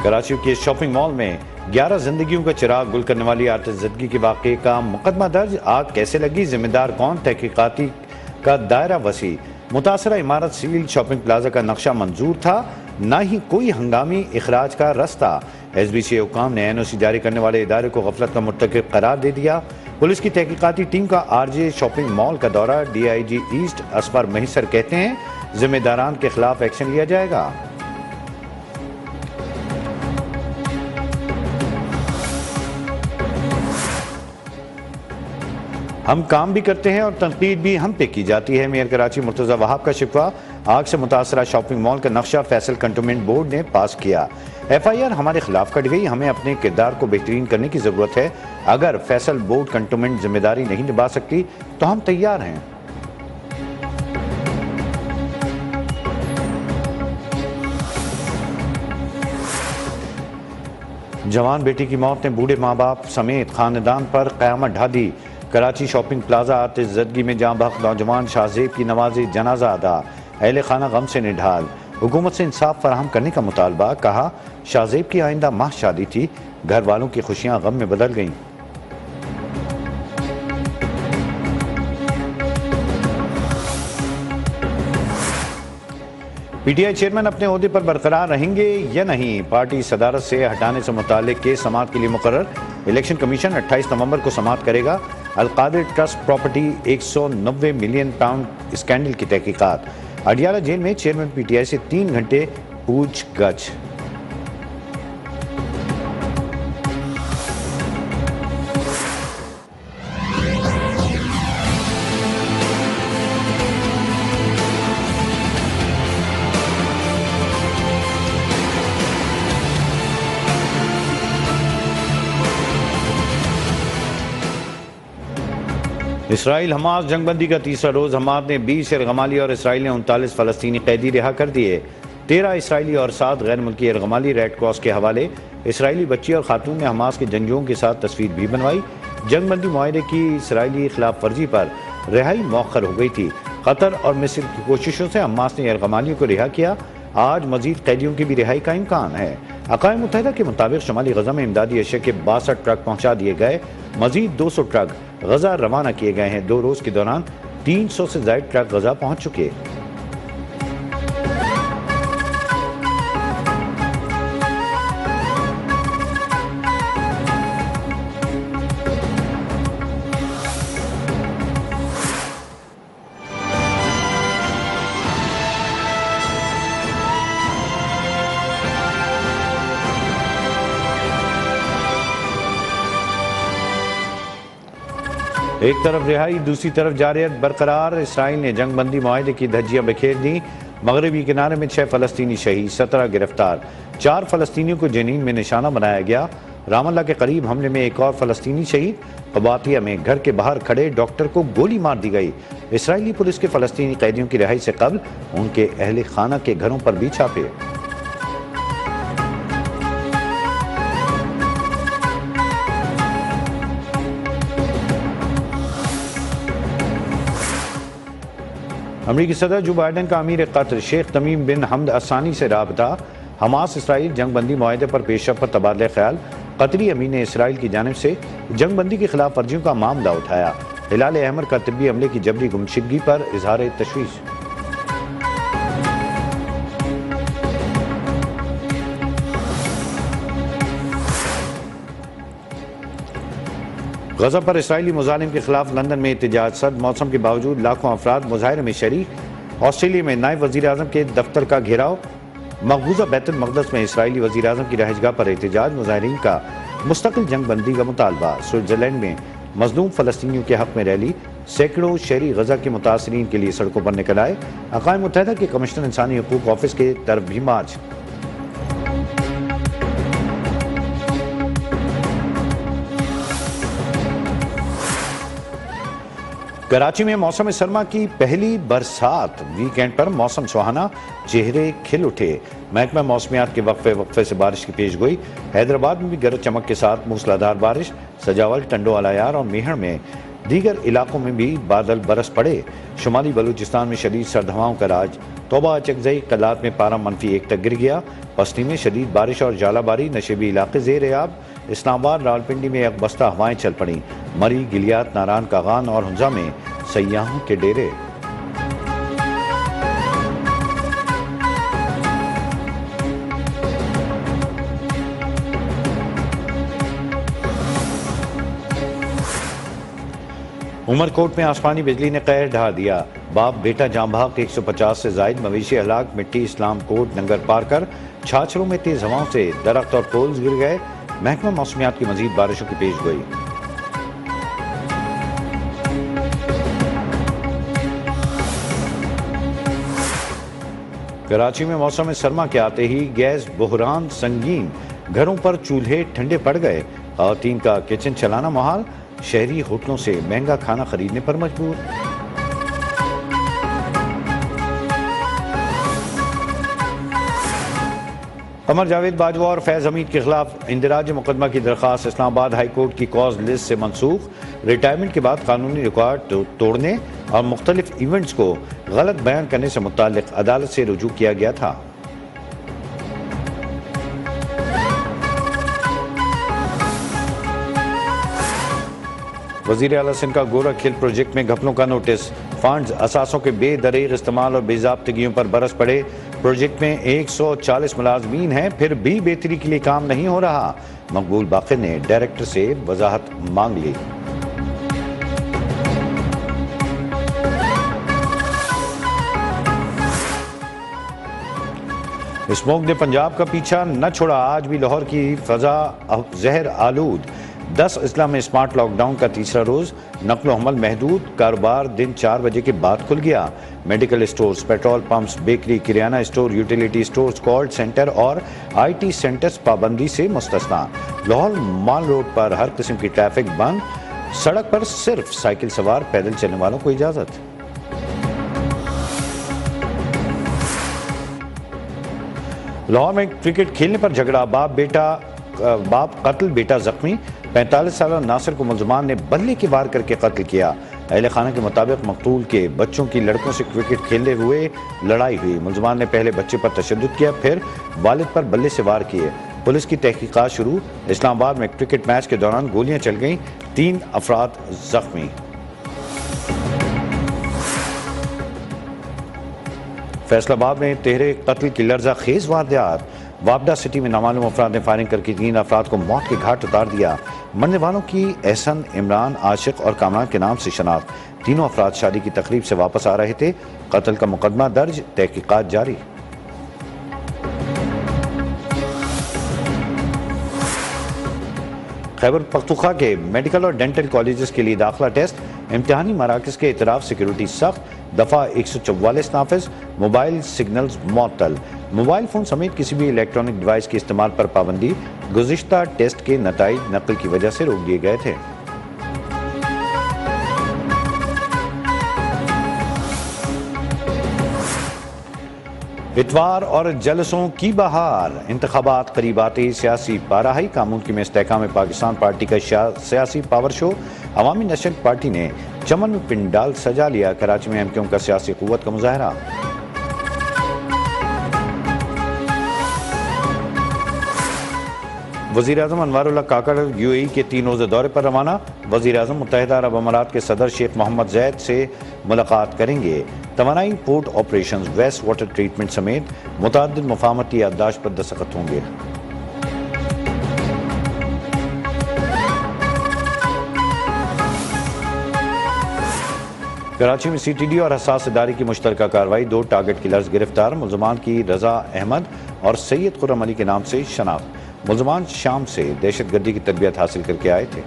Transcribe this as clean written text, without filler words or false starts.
कराची के shopping mall में 11 जिंदगियों का चिराग गुल करने वाली आतिशज़दगी के वाक़े का मुकदमा दर्ज। आग कैसे लगी, जिम्मेदार कौन, तहकीकाती का दायरा वसी। मुतासरा इमारत सिविल शॉपिंग प्लाजा का नक्शा मंजूर था, न ही कोई हंगामी इखराज का रास्ता। SBC हुकाम ने NOC जारी करने वाले इदारे को गफलत का मुर्तकिब करार दे दिया। पुलिस की तहकीकाती टीम का RJ शॉपिंग मॉल का दौरा। DIG ईस्ट असफर महिसर कहते हैं जिम्मेदारान के खिलाफ एक्शन लिया जाएगा। हम काम भी करते हैं और तनकीद भी हम पे की जाती है। मेयर कराची मुर्तज़ा वहाब का शिकवा। आग से मुतासरा शॉपिंग मॉल का नक्शा फैसल कंटोनमेंट बोर्ड ने पास किया। FIR हमारे खिलाफ कट गई, हमें अपने किरदार को बेहतरीन करने की ज़रूरत है। अगर फैसल बोर्ड कंटोनमेंट जिम्मेदारी नहीं निभा सकती तो हम तैयार हैं। जवान बेटी की मौत ने बूढ़े माँ बाप समेत खानदान पर क़यामत ढा दी। कराची शॉपिंग प्लाजा आतिशज़दगी में जाँ बख्त नौजवान शाहजेब की नमाज़े जनाजा अदा। अहले खाना गम से निढाल। हुकूमत से इंसाफ फराहम करने का मुतालबा। कहा शाहजेब की आइंदा माह शादी थी, घर वालों की खुशियां गम में बदल गईं। PTI चेयरमैन अपने ओहदे पर बरकरार रहेंगे या नहीं, पार्टी सदारत से हटाने से मुताल्लिक केस समाअत के लिए मुकर्रर। इलेक्शन कमीशन 28 नवंबर को समाअत करेगा। Al-Qadir trust property 190 million pound scandal की तहकीकात। अडियाला जेल में चेयरमैन PTI से 3 घंटे पूछगछ। इसराइल हमास जंगबंदी का तीसरा रोज। हमास ने 20 यरगमाली और इसराइल ने 39 फलस्तीनी कैदी रिहा कर दिए। 13 इसराइली और 7 गैर मुल्की यरगमाली रेड क्रॉस के हवाले। इसराइली बच्ची और खातून ने हमास के जंगजुओं के साथ तस्वीर भी बनवाई। जंगबंदी मुआहदे की इसराइली खिलाफ वर्जी पर रिहाई मौखर हो गई थी। कतर और मिस्र की कोशिशों से हमास ने यरगमालियों को रिहा किया। आज मजीद कैदियों की भी रिहाई का इम्कान है। अक़वाम मुत्तहिदा के मुताबिक शुमाली गजा में इमदादी अशिया के 62 ट्रक पहुंचा दिए गए। मजीद 200 ट्रक गजा रवाना किए गए हैं। 2 रोज के दौरान 300 से ज्यादा ट्रक गजा पहुंच चुके। एक तरफ रिहाई, दूसरी तरफ जारियत बरकरार। इसराइल ने जंगबंदी मुआहदे की धज्जियां बिखेर दी। मगरबी किनारे में 6 फलस्तीनी शहीद, 17 गिरफ्तार। 4 फलस्तीनियों को जनीन में निशाना बनाया गया। रामल्ला के करीब हमले में एक और फलस्तीनी शहीद। कबातिया में घर के बाहर खड़े डॉक्टर को गोली मार दी गई। इसराइली पुलिस के फलस्तीनी कैदियों की रिहाई से कबल उनके अहले खाना के घरों पर भी छापे। अमरीकी सदर जो बाइडन का अमीर कतर शेख तमीम बिन हमद असानी से राबता। हमास इसराइल जंगबंदी मुआहदे पर पेशरफ पर तबादला ख्याल। कतरी अमीर ने इसराइल की जानिब से जंगबंदी की खिलाफ वर्जियों का मामला उठाया। हिलाल अहमद का तिब्बी हमले की जबरी गुमशुदगी पर इजहार तशवीश। गजा पर इसराइली मुजालिम के खिलाफ लंदन में एहतजाज। सर्द मौसम के बावजूद लाखों अफराद मुजाहिरे में शरीक। ऑस्ट्रेलिया में नायब वज़ीर आज़म के दफ्तर का घेराव। मकबूजा बैतुल मक़दस में इसराइली वज़ीर आज़म की रहायशगाह पर एहतजाज। मुजाहिरीन का मुस्तकिल जंगबंदी का मुतालबा। स्विट्ज़रलैंड में मज़लूम फ़लस्तीनियों के हक़ में रैली। सैकड़ों शहरी गजा के मुतासरीन के लिए सड़कों पर निकल आए। अक़वाम मुत्तहिदा के कमिश्नर इंसानी हकूक़ ऑफिस के तरफ भी मार्च। कराची में मौसम सरमा की पहली बरसात। वीकेंड पर मौसम सुहाना, चेहरे खिल उठे। महकमा मौसमियात के वक्फे से बारिश की पेशगोई। हैदराबाद में भी गरज चमक के साथ मूसलाधार बारिश। सजावल, टंडो अलायार और मेहर में दीगर इलाकों में भी बादल बरस पड़े। शुमाली बलूचिस्तान में शदीद सर्द हवाओं का राज तोबा चकजई कलात में पारा -1 तक गिर गया। पसनी में शदीद बारिश और जालाबारी, नशेबी इलाके ज़ेर-ए-आब। इस्लामाबाद रावलपिंडी में एक बस्ता हवाएं चल पड़ी। मरी, गिलियात, नारान, कागान और हुंजा में सयाहों के डेरे। उमरकोट में आसमानी बिजली ने कहर ढा दिया। बाप बेटा जाम भाग के 150 से जायद मवेशी हलाक। मिट्टी इस्लाम कोट नंगर पार कर छाछरों में तेज हवाओं से दरख्त और पोल्स गिर गए। महकमा मौसमियात की मजीद बारिशों की पेश गोई। कराची में मौसम सरमा के आते ही गैस बहरान संगीन, घरों पर चूल्हे ठंडे पड़ गए। खवातीन का किचन चलाना मुहाल, शहरी होटलों से महंगा खाना खरीदने पर मजबूर। कमर जावेद बाजवा और फैज हमीद के खिलाफ इंदिराज मुकदमा की दरख्वास्त इस्लामाबाद हाई कोर्ट की कॉज लिस्ट से मनसूख। रिटायरमेंट के बाद कानूनी रिकॉर्ड तोड़ने और मुख्तलिफ इवेंट्स को गलत बयान करने से मुताल्लिक अदालत से रुजू किया गया था। वज़ीर आला सिंध का गोरा खेल प्रोजेक्ट में घपलों का नोटिस। फंड्स असासों के बेदरीग इस्तेमाल और बेज़ाब्तगियों पर बरस पड़े। प्रोजेक्ट में 140 मुलाजमीन हैं, फिर भी बेहतरी के लिए काम नहीं हो रहा। मकबूल बाक़िर ने डायरेक्टर से वजाहत मांग ली। स्मोक ने पंजाब का पीछा न छोड़ा, आज भी लाहौर की फजा जहर आलूद। 10 अजला में स्मार्ट लॉकडाउन का तीसरा रोज। नकलो हमल महदूद, कारोबार दिन 4 बजे के बाद खुल गया। Medical stores, petrol pumps, bakery, किराना store, utility stores, call center और IT सेंटर्स पाबंदी से मुस्तस्ना। लाहौर माल रोड पर हर किस्म की ट्रैफिक बंद। सड़क पर सिर्फ साइकिल सवार, पैदल चलने वालों को इजाजत। लाहौर में क्रिकेट खेलने पर झगड़ा, बाप कत्ल, बेटा जख्मी। 45 साल नासिर को मुलजमान ने बल्ले के वार करके कत्ल किया। अहले खाना के मुताबिक मकतूल के बच्चों की लड़कों से क्रिकेट खेलते हुए लड़ाई हुई। मुलजमान ने पहले बच्चे पर तशद्दुद किया, फिर वालिद पर बल्ले से वार किए। पुलिस की तहकीकात शुरू। इस्लामाबाद में क्रिकेट मैच के दौरान गोलियां चल गईं, 3 अफराद जख्मी। फैसलाबाद में तेहरे कत्ल की लर्जा खेज वारदात। वापडा सिटी में नामालूम अफराद ने फायरिंग करके 3 अफराद को मौत के घाट उतार दिया। मरने वालों की एहसन, इमरान, आशिक और कामरान के नाम से शनाख्त। तीनों अफराद शादी की तकरीब से वापस आ रहे थे। कत्ल का मुकदमा दर्ज, तहकीकात जारी। खैबर पख्तूनख्वा के मेडिकल और डेंटल कॉलेजेस के लिए दाखिला टेस्ट। इम्तिहानी मराकज के इतराफ सिक्योरिटी सख्त। दफा 144 नाफिज। मोबाइल सिग्नल्स मुअत्तल। मोबाइल फोन समेत किसी भी इलेक्ट्रॉनिक डिवाइस के इस्तेमाल पर पाबंदी। गुज़िश्ता टेस्ट के नताइज नकल की वजह से रोक दिए गए थे। इतवार और जलसों की बहार। इंतखाबात करीब आते ही सियासी पाराही। कानून की में इस्तेहकाम पाकिस्तान पार्टी का सियासी पावर शो। अवामी नेशनल पार्टी ने चमन में पिंडाल सजा लिया। कराची में एमक्यूएम का सियासी कुव्वत का मुजाहरा। वज़ीर आज़म अनवारुल्लाह काकड़ UAE के 3 रोज़ा दौरे पर रवाना। वज़ीर आज़म मुत्तहिदा अरब अमारात के सदर शेख मोहम्मद ज़ैद से मुलाकात करेंगे। तवानाई, port operations, waste water treatment समेत मुतअद्दिद मुफाहमती याददाश्त पर दस्तखत होंगे। कराची में CTD और हसास इदारे की मुश्तरका कार्रवाई। 2 टारगेट किलर्स गिरफ्तार। मुलजमान की रजा अहमद और सैयद खुर्रम अली के नाम से शनाख्त। मुलजमान शाम से दहशतगर्दी की तरबियत हासिल करके आए थे।